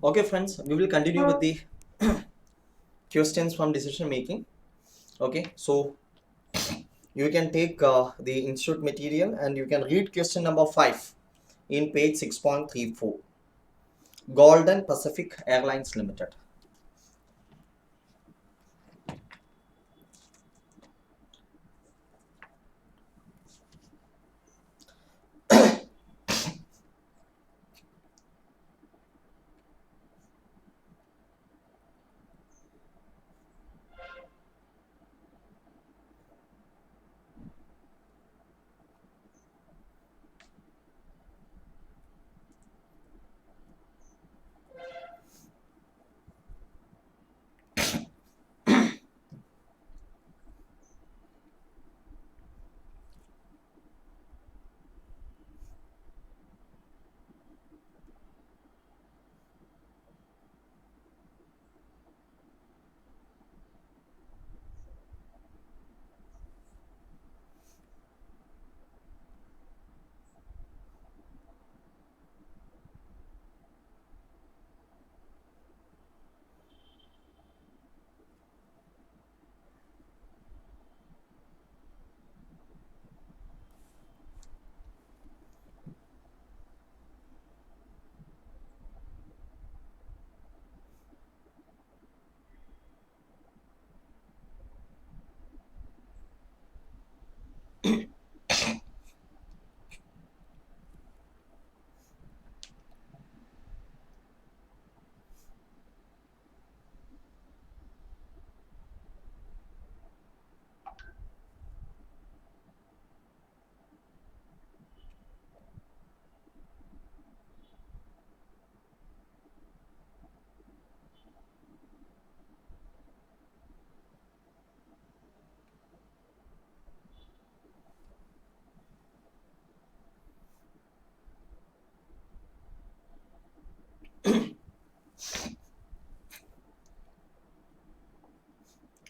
Okay, friends, we will continue with the questions from decision making. Okay, so you can take the institute material and you can read question number 5 in page 6.34. Golden Pacific Airlines Limited.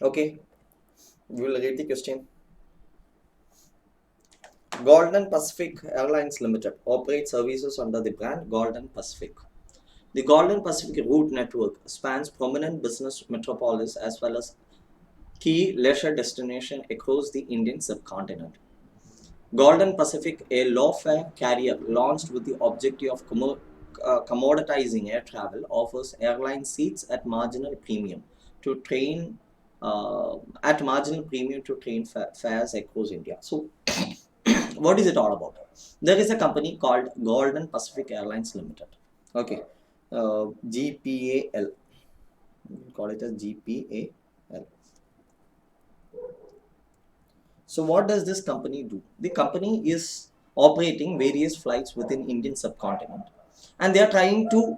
Okay, we will read the question. Golden Pacific Airlines Limited operates services under the brand Golden Pacific. The Golden Pacific route network spans prominent business metropolis as well as key leisure destinations across the Indian subcontinent. Golden Pacific, a low-fare carrier launched with the objective of commoditizing air travel, offers airline seats at marginal premium to train fares across India. So, what is it all about? There is a company called Golden Pacific Airlines Limited. Okay, GPAL. We call it as GPAL. So what does this company do? The company is operating various flights within Indian subcontinent, and they are trying to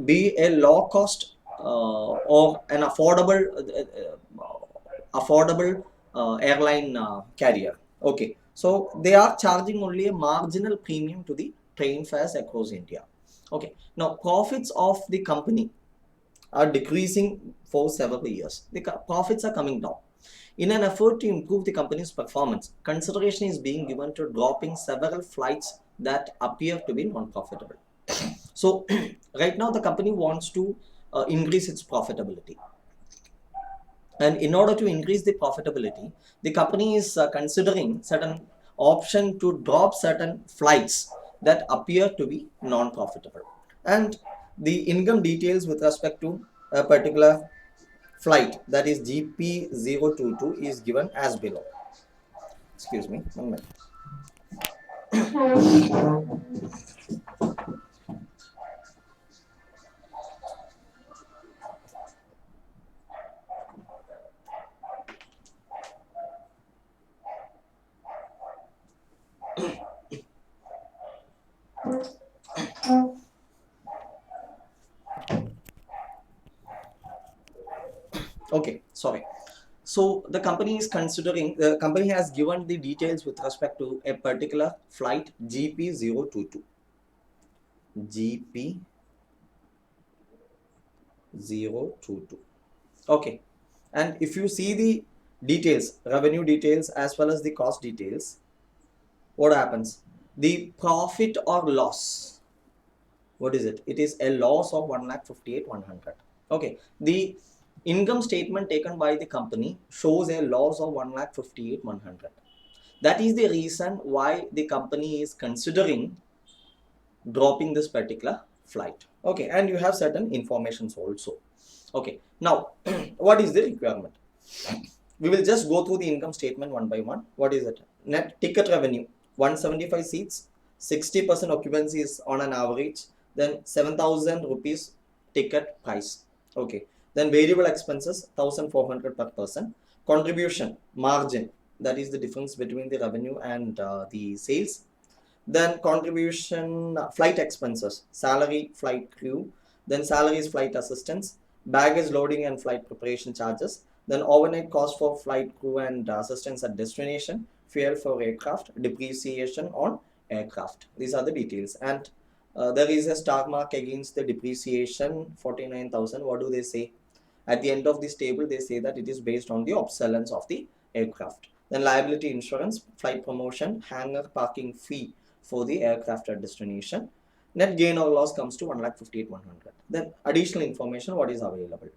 be a low cost or an affordable airline carrier. Okay, so they are charging only a marginal premium to the train fares across India. Okay, now profits of the company are decreasing for several years. The profits are coming down. In an effort to improve the company's performance, consideration is being given to dropping several flights that appear to be non-profitable. So, right now the company wants to increase its profitability. And in order to increase the profitability, the company is considering certain option to drop certain flights that appear to be non-profitable. And the income details with respect to a particular flight, that is GP022, is given as below. Excuse me, 1 minute. Okay, sorry. So the company has given the details with respect to a particular flight GP022. GP022. Okay. And if you see the details, revenue details as well as the cost details, what happens? The profit or loss What is it? It is a loss of 1,58,100. Okay, the income statement taken by the company shows a loss of 1,58,100. That is the reason why the company is considering dropping this particular flight. Okay, and you have certain informations also. Okay, now what is the requirement? We will just go through the income statement one by one. What is it? Net ticket revenue 175 seats, 60% occupancy is on an average, then 7,000 rupees ticket price. Okay, then variable expenses 1,400 per person. Contribution margin, that is the difference between the revenue and the sales. Then contribution, flight expenses, salary, flight crew, then salaries, flight assistants, baggage loading and flight preparation charges, then overnight cost for flight crew and assistants at destination, fuel for aircraft, depreciation on aircraft. These are the details. And there is a star mark against the depreciation, 49,000. What do they say? At the end of this table, they say that it is based on the obsolescence of the aircraft. Then liability insurance, flight promotion, hangar parking fee for the aircraft at destination. Net gain or loss comes to 1,58,100. Then additional information, what is available?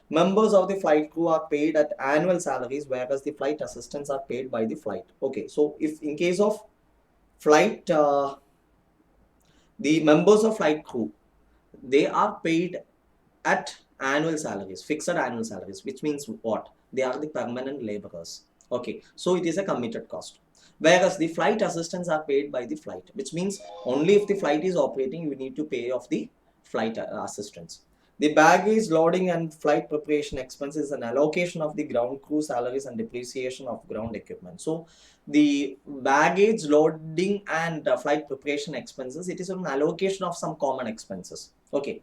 Members of the flight crew are paid at annual salaries, whereas the flight assistants are paid by the flight. Okay, so if in case of flight, the members of flight crew, they are paid at annual salaries, fixed annual salaries, which means what? They are the permanent laborers. Okay, so it is a committed cost. Whereas the flight assistants are paid by the flight, which means only if the flight is operating, you need to pay off the flight assistants. The baggage loading and flight preparation expenses an allocation of the ground crew salaries and depreciation of ground equipment. So the baggage loading and flight preparation expenses, it is an allocation of some common expenses. Okay,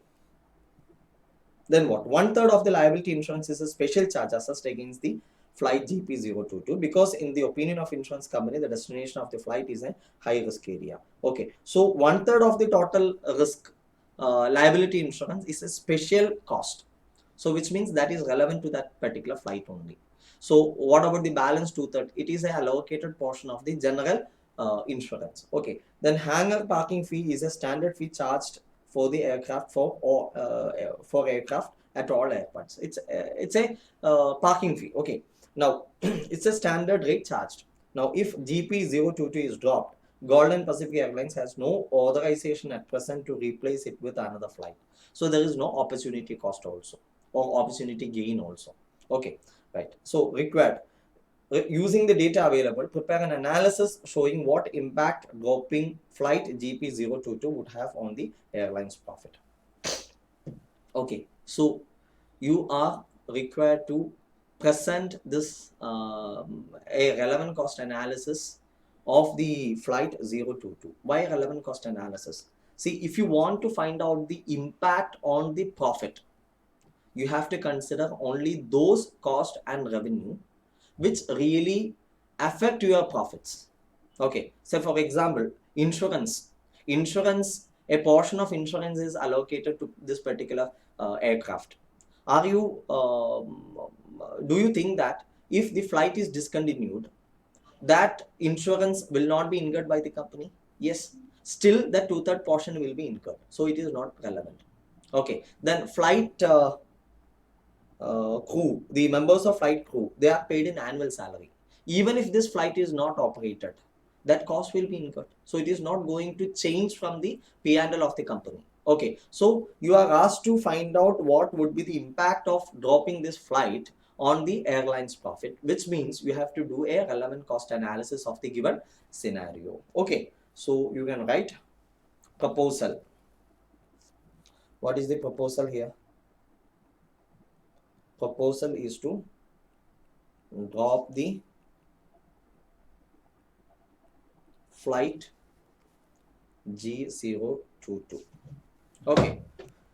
then what? One third of the liability insurance is a special charge assessed against the flight GP022, because in the opinion of insurance company, the destination of the flight is a high risk area. Okay, so one third of the total risk liability insurance is a special cost. So which means that is relevant to that particular flight only. So what about the balance two-thirds? It is a allocated portion of the general insurance. Okay, then hangar parking fee is a standard fee charged for the aircraft for aircraft at all airports. It's a parking fee. Okay, now it's a standard rate charged. Now if GP022 is dropped, Golden Pacific Airlines has no authorization at present to replace it with another flight. So there is no opportunity cost also, or opportunity gain also. Okay, right. So required, using the data available, prepare an analysis showing what impact dropping flight GP022 would have on the airline's profit. Okay, so you are required to present this a relevant cost analysis of the flight 022. Why relevant cost analysis? See, if you want to find out the impact on the profit, you have to consider only those cost and revenue which really affect your profits. Okay, so for example, insurance, a portion of insurance is allocated to this particular aircraft. Are you do you think that if the flight is discontinued, that insurance will not be incurred by the company? Yes, still the two-third portion will be incurred, so it is not relevant. Okay, then flight crew, the members of flight crew, they are paid in annual salary. Even if this flight is not operated, that cost will be incurred. So it is not going to change from the P&L of the company. Okay, so you are asked to find out what would be the impact of dropping this flight on the airline's profit, which means you have to do a relevant cost analysis of the given scenario. Okay, so you can write proposal. What is the proposal here? Proposal is to drop the flight G022. Okay,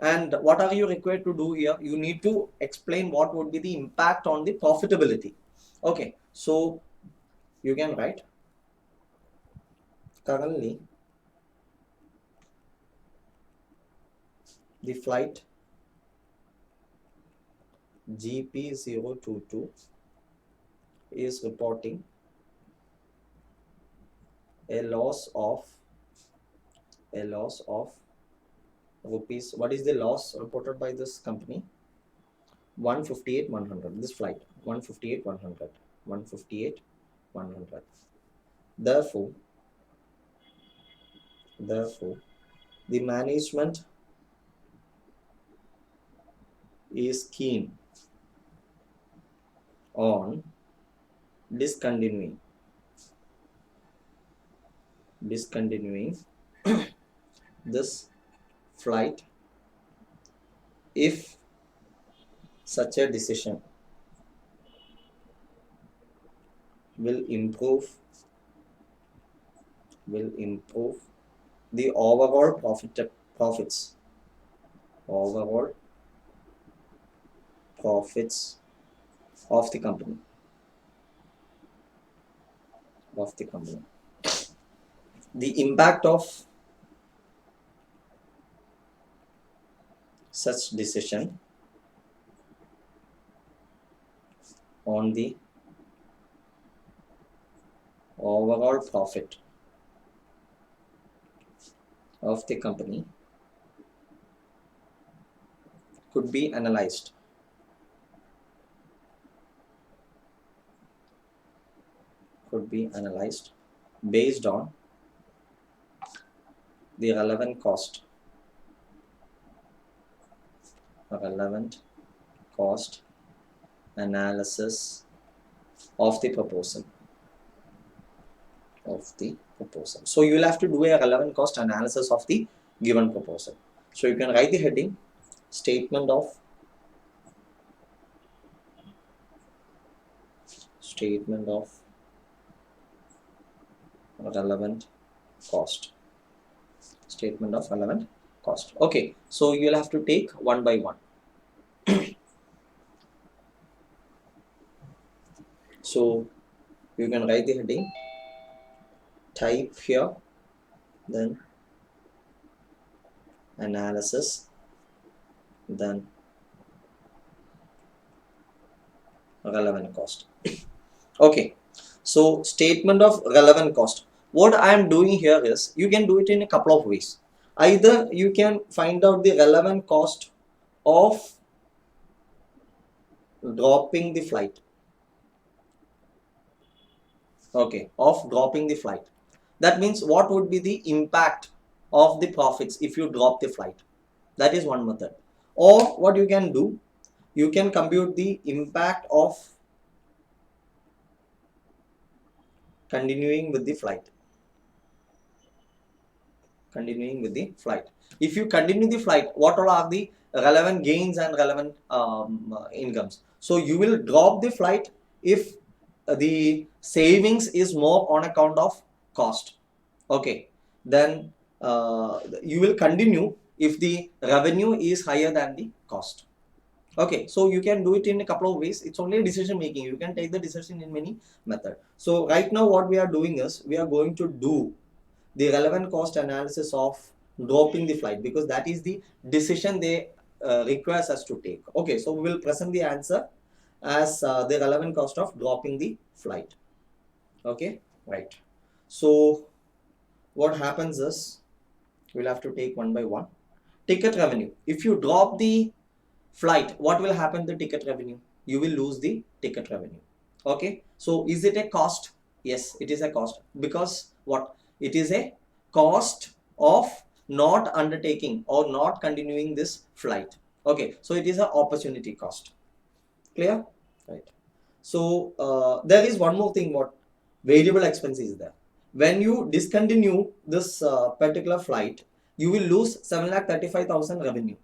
and what are you required to do here? You need to explain what would be the impact on the profitability. Okay, so you can write currently the flight GP022 is reporting a loss of rupees. What is the loss reported by this company? 158 100. This flight 158 100. 158 100. Therefore, the management is keen on discontinuing this flight if such a decision will improve the overall overall profits of the company. The impact of such decision on the overall profit of the company could be analyzed based on the relevant cost analysis of the proposal. So you will have to do a relevant cost analysis of the given proposal. So you can write the heading statement of relevant cost. Okay, so you'll have to take one by one. So you can write the heading, type here, then analysis, then relevant cost. Okay, so statement of relevant cost. What I am doing here is, you can do it in a couple of ways. Either you can find out the relevant cost of dropping the flight. Okay, of dropping the flight. That means what would be the impact of the profits if you drop the flight? That is one method. Or what you can do, you can compute the impact of continuing with the flight. If you continue the flight, what all are the relevant gains and relevant incomes? So you will drop the flight if the savings is more on account of cost. Okay, then you will continue if the revenue is higher than the cost. Okay, so you can do it in a couple of ways. It's only decision making. You can take the decision in many methods. So right now what we are doing is, we are going to do the relevant cost analysis of dropping the flight, because that is the decision they requires us to take. Okay, so we will present the answer as the relevant cost of dropping the flight. Okay, right. So what happens is, we'll have to take one by one. Ticket revenue. If you drop the flight, what will happen to ticket revenue? You will lose the ticket revenue. Okay, so is it a cost? Yes, it is a cost, because what? It is a cost of not undertaking or not continuing this flight. Okay, so it is an opportunity cost. Clear? Right. So there is one more thing, what variable expense is there. When you discontinue this particular flight, you will lose 7,35,000 revenue.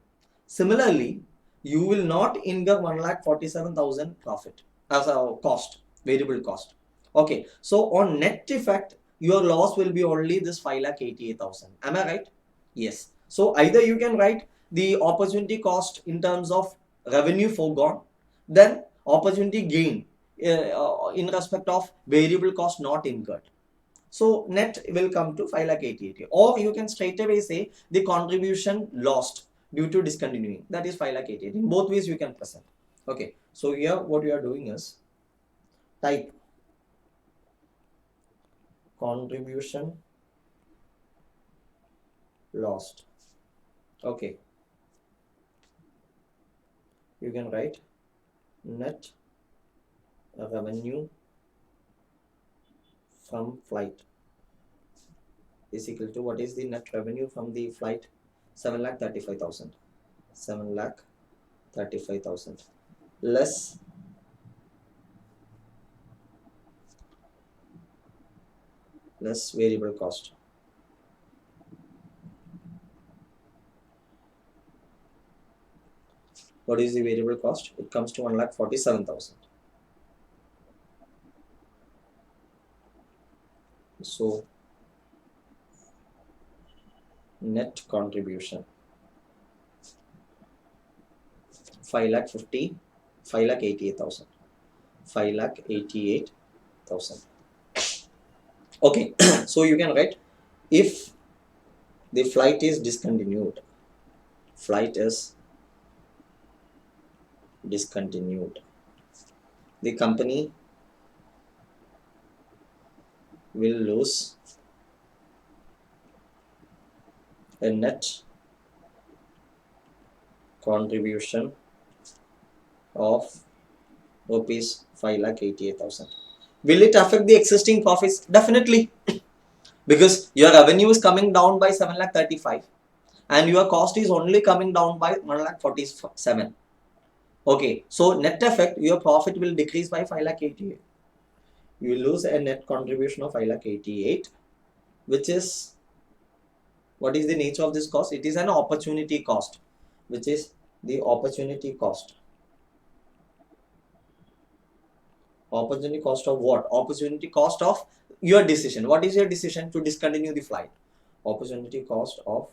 Similarly, you will not incur 1,47,000 profit as a cost, variable cost. Okay, so on net effect, your loss will be only this 5,88,000. Am I right? Yes. So either you can write the opportunity cost in terms of revenue foregone, then opportunity gain in respect of variable cost not incurred. So net will come to 5,88,000. Or you can straight away say the contribution lost due to discontinuing, that is 5,88,000. In both ways you can present. Okay, so here what you are doing is, type contribution lost. Okay, you can write net revenue from flight is equal to, what is the net revenue from the flight? 7,35,000. 7,35,000 less variable cost. What is the variable cost? It comes to 1,47,000. So net contribution 5,50,000, 5,88,000, 5,88,000. Okay, so you can write, if the flight is discontinued, the company will lose a net contribution of rupees 5,88,000. Will it affect the existing profits? Definitely, because your revenue is coming down by 7,35,000 and your cost is only coming down by 1,47,000. Okay, so net effect, your profit will decrease by 5,88,000. You will lose a net contribution of 5,88,000, which is, what is the nature of this cost? It is an opportunity cost, which is the opportunity cost. Opportunity cost of what? Opportunity cost of your decision. What is your decision to discontinue the flight? Opportunity cost of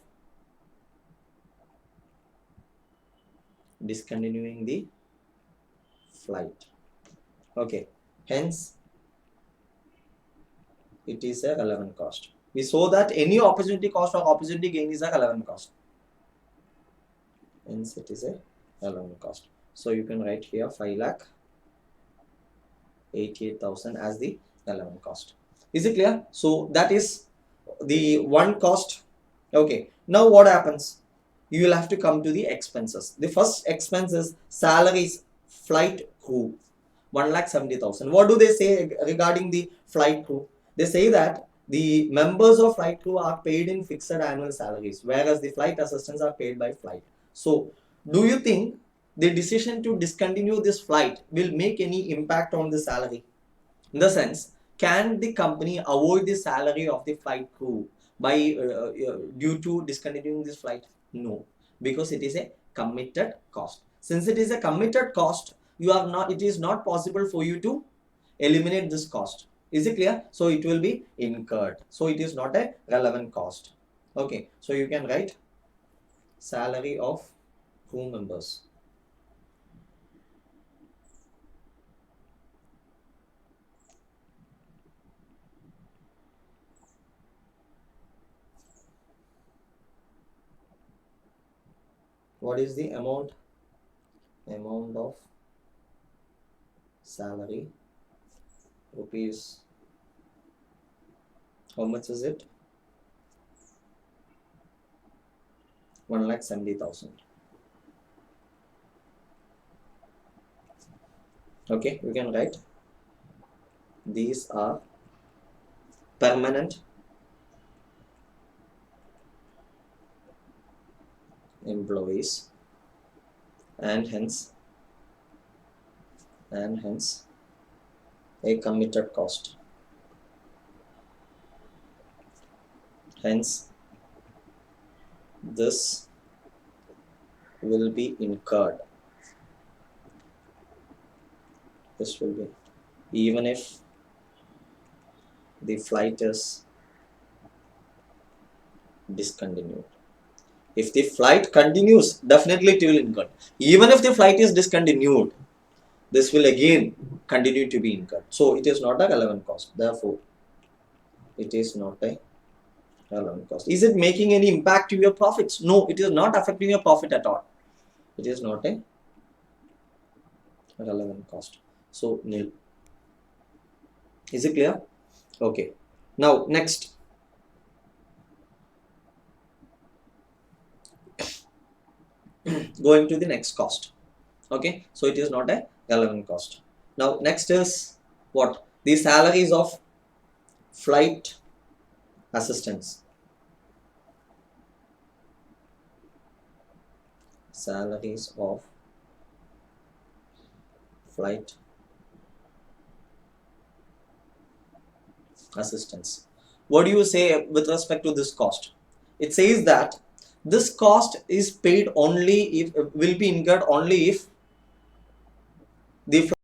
discontinuing the flight. Okay, hence it is a relevant cost. We saw that any opportunity cost or opportunity gain is a relevant cost. Hence it is a relevant cost. So you can write here 5,88,000 as the relevant cost. Is it clear? So that is the one cost. Okay, now what happens? You will have to come to the expenses. The first expense is salaries, flight crew, 1,70,000. What do they say regarding the flight crew? They say that the members of flight crew are paid in fixed annual salaries, whereas the flight assistants are paid by flight. So, do you think the decision to discontinue this flight will make any impact on the salary? In the sense, can the company avoid the salary of the flight crew by due to discontinuing this flight? No, because it is a committed cost. Since it is a committed cost, you are not, it is not possible for you to eliminate this cost. Is it clear? So it will be incurred. So it is not a relevant cost. Okay, so you can write salary of crew members. What is the amount? Amount of salary, rupees. How much is it? 1,70,000. Okay, you can write, these are permanent employees and hence a committed cost. Hence this will be incurred. This will be, even if the flight is discontinued. If the flight continues, definitely it will incur. Even if the flight is discontinued, this will again continue to be incurred. So it is not a relevant cost. Therefore, it is not a relevant cost. Is it making any impact to your profits? No, it is not affecting your profit at all. It is not a relevant cost. So nil. Is it clear? Okay. Now next. going to the next cost. Okay, so it is not a relevant cost. Now next is what? The salaries of flight assistants. Salaries of flight assistants. What do you say with respect to this cost? It says that this cost is paid only if will be incurred only if the